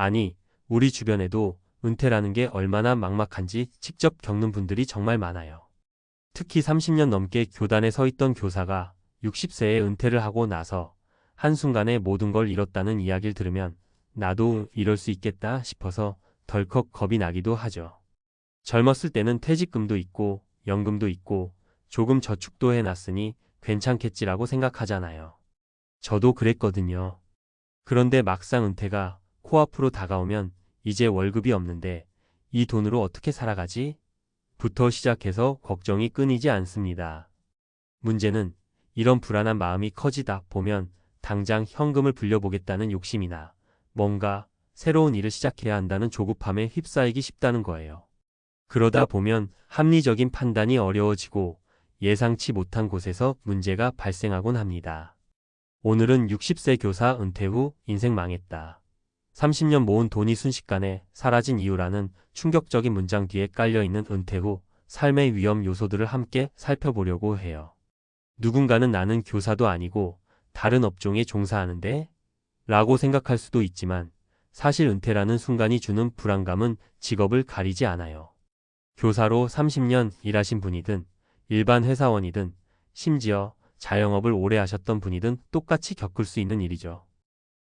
아니, 우리 주변에도 은퇴라는 게 얼마나 막막한지 직접 겪는 분들이 정말 많아요. 특히 30년 넘게 교단에 서 있던 교사가 60세에 은퇴를 하고 나서 한순간에 모든 걸 잃었다는 이야기를 들으면 나도 이럴 수 있겠다 싶어서 덜컥 겁이 나기도 하죠. 젊었을 때는 퇴직금도 있고 연금도 있고 조금 저축도 해놨으니 괜찮겠지라고 생각하잖아요. 저도 그랬거든요. 그런데 막상 은퇴가 코앞으로 다가오면 이제 월급이 없는데 이 돈으로 어떻게 살아가지? 부터 시작해서 걱정이 끊이지 않습니다. 문제는 이런 불안한 마음이 커지다 보면 당장 현금을 불려보겠다는 욕심이나 뭔가 새로운 일을 시작해야 한다는 조급함에 휩싸이기 쉽다는 거예요. 그러다 보면 합리적인 판단이 어려워지고 예상치 못한 곳에서 문제가 발생하곤 합니다. 오늘은 60세 교사 은퇴 후 인생 망했다. 30년 모은 돈이 순식간에 사라진 이유라는 충격적인 문장 뒤에 깔려있는 은퇴 후 삶의 위험 요소들을 함께 살펴보려고 해요. 누군가는 나는 교사도 아니고 다른 업종에 종사하는데? 라고 생각할 수도 있지만 사실 은퇴라는 순간이 주는 불안감은 직업을 가리지 않아요. 교사로 30년 일하신 분이든 일반 회사원이든 심지어 자영업을 오래 하셨던 분이든 똑같이 겪을 수 있는 일이죠.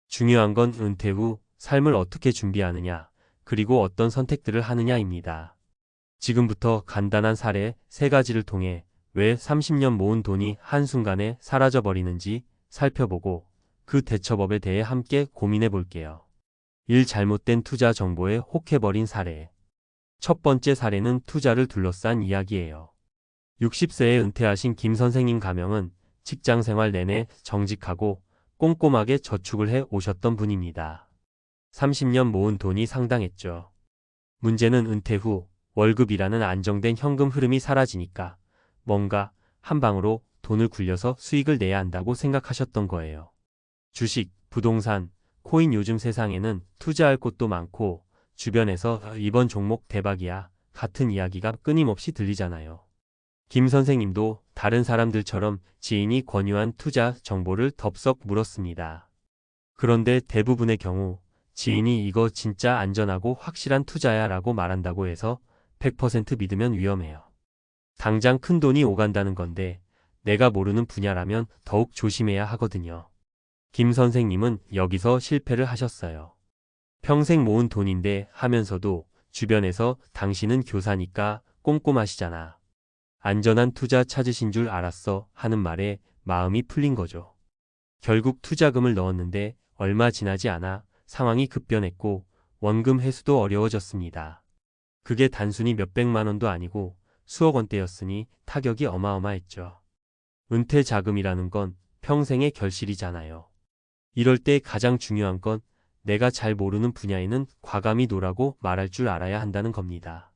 중요한 건 은퇴 후 삶을 어떻게 준비하느냐, 그리고 어떤 선택들을 하느냐입니다. 지금부터 간단한 사례 3가지를 통해 왜 30년 모은 돈이 한순간에 사라져버리는지 살펴보고 그 대처법에 대해 함께 고민해 볼게요. 잘못된 투자 정보에 혹해버린 사례. 첫 번째 사례는 투자를 둘러싼 이야기예요. 60세에 은퇴하신 김 선생님 가명은 직장 생활 내내 정직하고 꼼꼼하게 저축을 해 오셨던 분입니다. 30년 모은 돈이 상당했죠. 문제는 은퇴 후 월급이라는 안정된 현금 흐름이 사라지니까 뭔가 한 방으로 돈을 굴려서 수익을 내야 한다고 생각하셨던 거예요. 주식, 부동산, 코인 요즘 세상에는 투자할 곳도 많고 주변에서 이번 종목 대박이야 같은 이야기가 끊임없이 들리잖아요. 김 선생님도 다른 사람들처럼 지인이 권유한 투자 정보를 덥석 물었습니다. 그런데 대부분의 경우 지인이 이거 진짜 안전하고 확실한 투자야 라고 말한다고 해서 100% 믿으면 위험해요. 당장 큰 돈이 오간다는 건데 내가 모르는 분야라면 더욱 조심해야 하거든요. 김 선생님은 여기서 실패를 하셨어요. 평생 모은 돈인데 하면서도 주변에서 당신은 교사니까 꼼꼼하시잖아. 안전한 투자 찾으신 줄 알았어 하는 말에 마음이 풀린 거죠. 결국 투자금을 넣었는데 얼마 지나지 않아 상황이 급변했고 원금 회수도 어려워졌습니다. 그게 단순히 몇백만 원도 아니고 수억 원대였으니 타격이 어마어마했죠. 은퇴 자금이라는 건 평생의 결실이잖아요. 이럴 때 가장 중요한 건 내가 잘 모르는 분야에는 과감히 놓으라고 말할 줄 알아야 한다는 겁니다.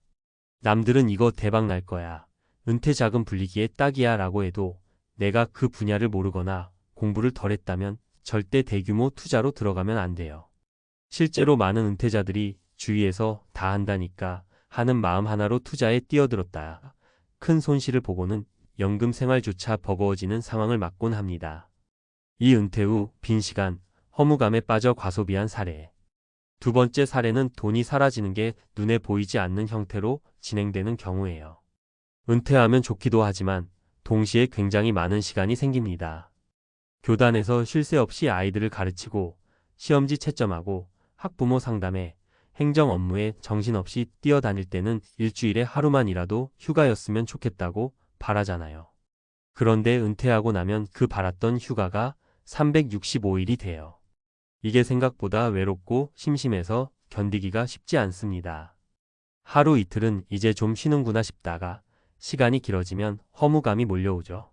남들은 이거 대박 날 거야. 은퇴 자금 불리기에 딱이야 라고 해도 내가 그 분야를 모르거나 공부를 덜 했다면 절대 대규모 투자로 들어가면 안 돼요. 실제로 많은 은퇴자들이 주위에서 다 한다니까 하는 마음 하나로 투자에 뛰어들었다. 큰 손실을 보고는 연금 생활조차 버거워지는 상황을 맞곤 합니다. 이 은퇴 후 빈 시간, 허무감에 빠져 과소비한 사례. 두 번째 사례는 돈이 사라지는 게 눈에 보이지 않는 형태로 진행되는 경우예요. 은퇴하면 좋기도 하지만 동시에 굉장히 많은 시간이 생깁니다. 교단에서 쉴 새 없이 아이들을 가르치고 시험지 채점하고 학부모 상담에 행정 업무에 정신없이 뛰어다닐 때는 일주일에 하루만 일하도 휴가였으면 좋겠다고 바라잖아요. 그런데 은퇴하고 나면 그 바랐던 휴가가 365일이 돼요. 이게 생각보다 외롭고 심심해서 견디기가 쉽지 않습니다. 하루 이틀은 이제 좀 쉬는구나 싶다가 시간이 길어지면 허무감이 몰려오죠.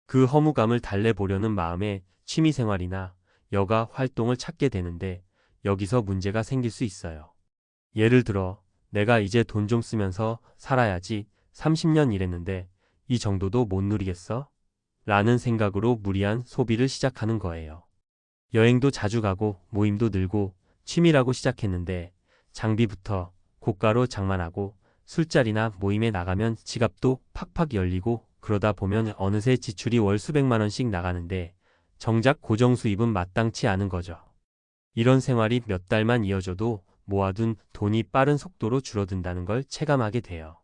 그 허무감을 달래보려는 마음에 취미생활이나 여가 활동을 찾게 되는데 여기서 문제가 생길 수 있어요. 예를 들어 내가 이제 돈 좀 쓰면서 살아야지 30년 일했는데 이 정도도 못 누리겠어? 라는 생각으로 무리한 소비를 시작하는 거예요. 여행도 자주 가고 모임도 늘고 취미라고 시작했는데 장비부터 고가로 장만하고 술자리나 모임에 나가면 지갑도 팍팍 열리고 그러다 보면 어느새 지출이 월 수백만 원씩 나가는데 정작 고정 수입은 마땅치 않은 거죠. 이런 생활이 몇 달만 이어져도 모아둔 돈이 빠른 속도로 줄어든다는 걸 체감하게 돼요.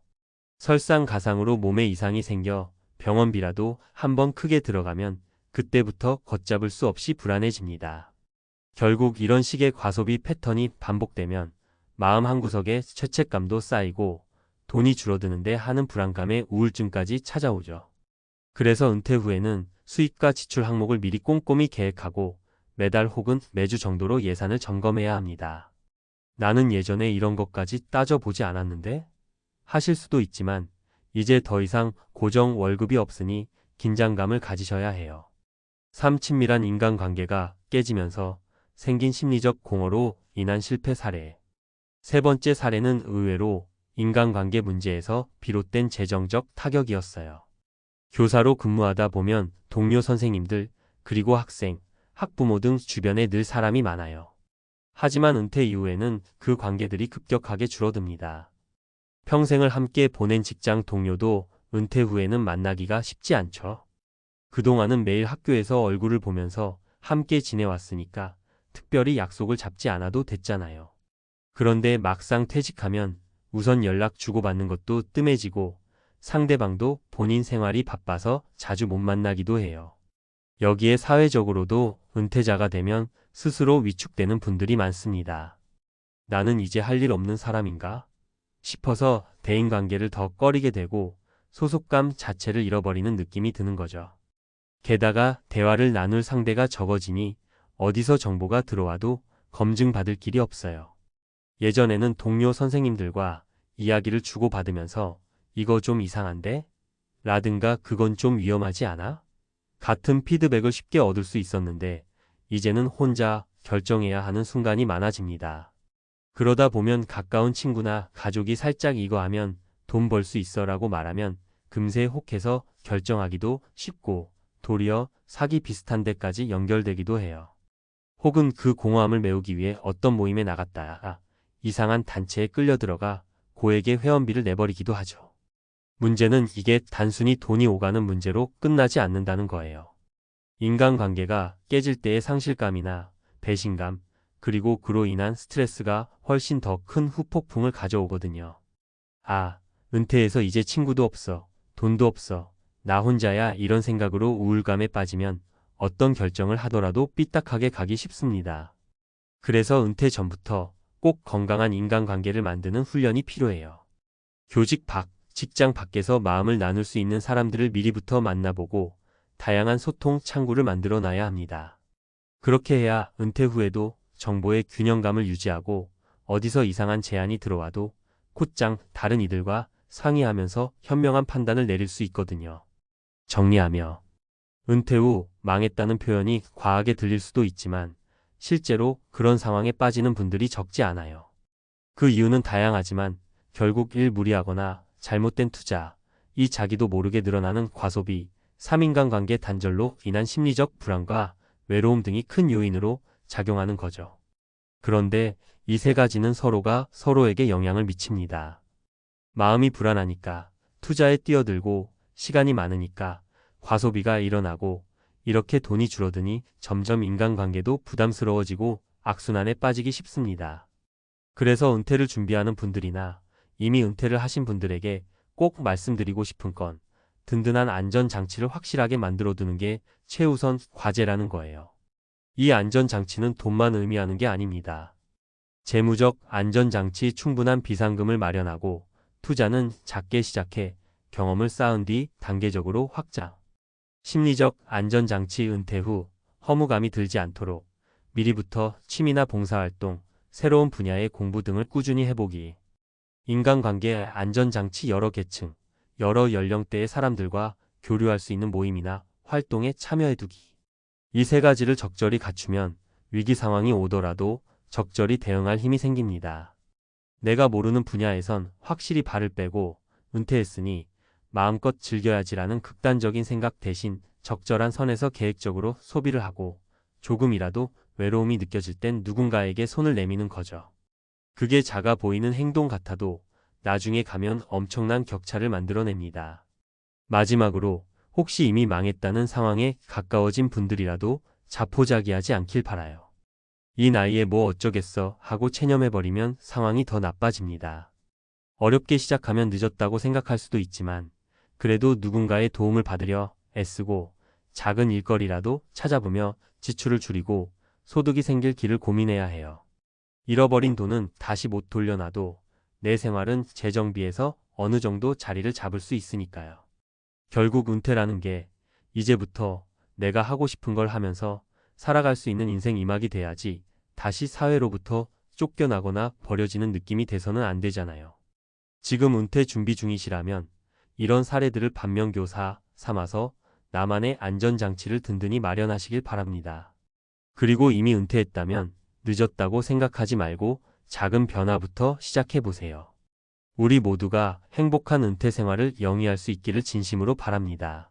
설상가상으로 몸에 이상이 생겨 병원비라도 한번 크게 들어가면 그때부터 걷잡을 수 없이 불안해집니다. 결국 이런 식의 과소비 패턴이 반복되면 마음 한구석에 죄책감도 쌓이고 돈이 줄어드는데 하는 불안감에 우울증까지 찾아오죠. 그래서 은퇴 후에는 수입과 지출 항목을 미리 꼼꼼히 계획하고 매달 혹은 매주 정도로 예산을 점검해야 합니다. 나는 예전에 이런 것까지 따져보지 않았는데? 하실 수도 있지만 이제 더 이상 고정 월급이 없으니 긴장감을 가지셔야 해요. 3. 친밀한 인간관계가 깨지면서 생긴 심리적 공허로 인한 실패 사례. 세 번째 사례는 의외로 인간관계 문제에서 비롯된 재정적 타격이었어요. 교사로 근무하다 보면 동료 선생님들, 그리고 학생, 학부모 등 주변에 늘 사람이 많아요. 하지만 은퇴 이후에는 그 관계들이 급격하게 줄어듭니다. 평생을 함께 보낸 직장 동료도 은퇴 후에는 만나기가 쉽지 않죠. 그동안은 매일 학교에서 얼굴을 보면서 함께 지내왔으니까 특별히 약속을 잡지 않아도 됐잖아요. 그런데 막상 퇴직하면 우선 연락 주고받는 것도 뜸해지고 상대방도 본인 생활이 바빠서 자주 못 만나기도 해요. 여기에 사회적으로도 은퇴자가 되면 스스로 위축되는 분들이 많습니다. 나는 이제 할 일 없는 사람인가? 싶어서 대인관계를 더 꺼리게 되고 소속감 자체를 잃어버리는 느낌이 드는 거죠. 게다가 대화를 나눌 상대가 적어지니 어디서 정보가 들어와도 검증받을 길이 없어요. 예전에는 동료 선생님들과 이야기를 주고받으면서 이거 좀 이상한데? 라든가 그건 좀 위험하지 않아? 같은 피드백을 쉽게 얻을 수 있었는데 이제는 혼자 결정해야 하는 순간이 많아집니다. 그러다 보면 가까운 친구나 가족이 살짝 이거 하면 돈 벌 수 있어 라고 말하면 금세 혹해서 결정하기도 쉽고 도리어 사기 비슷한 데까지 연결되기도 해요. 혹은 그 공허함을 메우기 위해 어떤 모임에 나갔다가 이상한 단체에 끌려들어가 고액의 회원비를 내버리기도 하죠. 문제는 이게 단순히 돈이 오가는 문제로 끝나지 않는다는 거예요. 인간관계가 깨질 때의 상실감이나 배신감, 그리고 그로 인한 스트레스가 훨씬 더 큰 후폭풍을 가져오거든요. 아, 은퇴해서 이제 친구도 없어, 돈도 없어, 나 혼자야 이런 생각으로 우울감에 빠지면 어떤 결정을 하더라도 삐딱하게 가기 쉽습니다. 그래서 은퇴 전부터 꼭 건강한 인간관계를 만드는 훈련이 필요해요. 교직 밖, 직장 밖에서 마음을 나눌 수 있는 사람들을 미리부터 만나보고 다양한 소통 창구를 만들어 놔야 합니다. 그렇게 해야 은퇴 후에도 정보의 균형감을 유지하고 어디서 이상한 제안이 들어와도 곧장 다른 이들과 상의하면서 현명한 판단을 내릴 수 있거든요. 정리하며 은퇴 후 망했다는 표현이 과하게 들릴 수도 있지만 실제로 그런 상황에 빠지는 분들이 적지 않아요. 그 이유는 다양하지만 결국 무리하거나 잘못된 투자, 자기도 모르게 늘어나는 과소비, 3인간관계 단절로 인한 심리적 불안과 외로움 등이 큰 요인으로 작용하는 거죠. 그런데 이 세 가지는 서로가 서로에게 영향을 미칩니다. 마음이 불안하니까 투자에 뛰어들고 시간이 많으니까 과소비가 일어나고 이렇게 돈이 줄어드니 점점 인간관계도 부담스러워지고 악순환에 빠지기 쉽습니다. 그래서 은퇴를 준비하는 분들이나 이미 은퇴를 하신 분들에게 꼭 말씀드리고 싶은 건 든든한 안전장치를 확실하게 만들어두는 게 최우선 과제라는 거예요. 이 안전장치는 돈만 의미하는 게 아닙니다. 재무적 안전장치 충분한 비상금을 마련하고 투자는 작게 시작해 경험을 쌓은 뒤 단계적으로 확장. 심리적 안전장치 은퇴 후 허무감이 들지 않도록 미리부터 취미나 봉사활동, 새로운 분야의 공부 등을 꾸준히 해보기. 인간관계 안전장치 여러 계층, 여러 연령대의 사람들과 교류할 수 있는 모임이나 활동에 참여해두기. 이 세 가지를 적절히 갖추면 위기 상황이 오더라도 적절히 대응할 힘이 생깁니다. 내가 모르는 분야에선 확실히 발을 빼고 은퇴했으니 마음껏 즐겨야지라는 극단적인 생각 대신 적절한 선에서 계획적으로 소비를 하고 조금이라도 외로움이 느껴질 땐 누군가에게 손을 내미는 거죠. 그게 작아 보이는 행동 같아도 나중에 가면 엄청난 격차를 만들어냅니다. 마지막으로 혹시 이미 망했다는 상황에 가까워진 분들이라도 자포자기하지 않길 바라요. 이 나이에 뭐 어쩌겠어 하고 체념해버리면 상황이 더 나빠집니다. 어렵게 시작하면 늦었다고 생각할 수도 있지만 그래도 누군가의 도움을 받으려 애쓰고 작은 일거리라도 찾아보며 지출을 줄이고 소득이 생길 길을 고민해야 해요. 잃어버린 돈은 다시 못 돌려놔도 내 생활은 재정비에서 어느 정도 자리를 잡을 수 있으니까요. 결국 은퇴라는 게 이제부터 내가 하고 싶은 걸 하면서 살아갈 수 있는 인생 이막이 돼야지 다시 사회로부터 쫓겨나거나 버려지는 느낌이 돼서는 안 되잖아요. 지금 은퇴 준비 중이시라면 이런 사례들을 반면교사 삼아서 나만의 안전장치를 든든히 마련하시길 바랍니다. 그리고 이미 은퇴했다면 늦었다고 생각하지 말고 작은 변화부터 시작해보세요. 우리 모두가 행복한 은퇴 생활을 영위할 수 있기를 진심으로 바랍니다.